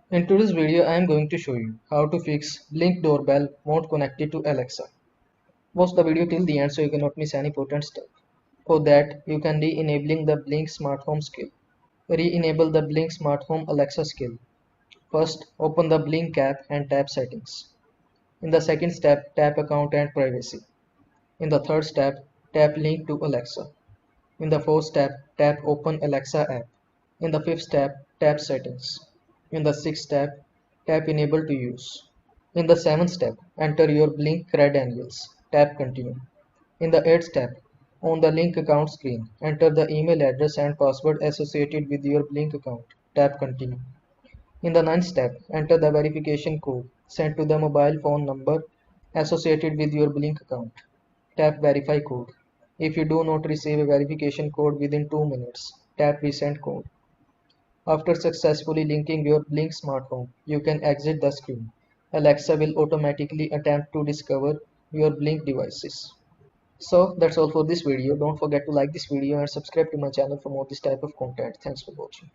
In today's video, I am going to show you how to fix Blink Doorbell Won't Connect to Alexa. Watch the video till the end so you cannot miss any important step. For that, you can re-enabling the Blink Smart Home skill. Re-enable the Blink Smart Home Alexa skill. First, open the Blink app and tap Settings. In the second step, tap Account and Privacy. In the third step, tap Link to Alexa. In the fourth step, tap Open Alexa app. In the fifth step, tap Settings. In the sixth step, tap Enable to Use. In the seventh step, enter your Blink credentials. Tap Continue. In the eighth step, on the Link account screen, enter the email address and password associated with your Blink account. Tap Continue. In the ninth step, enter the verification code sent to the mobile phone number associated with your Blink account. Tap Verify code. If you do not receive a verification code within 2 minutes, tap Resend code. After successfully linking your Blink smart home, you can exit the screen. Alexa will automatically attempt to discover your Blink devices. So that's all for this video. Don't forget to like this video and subscribe to my channel for more this type of content. Thanks for watching.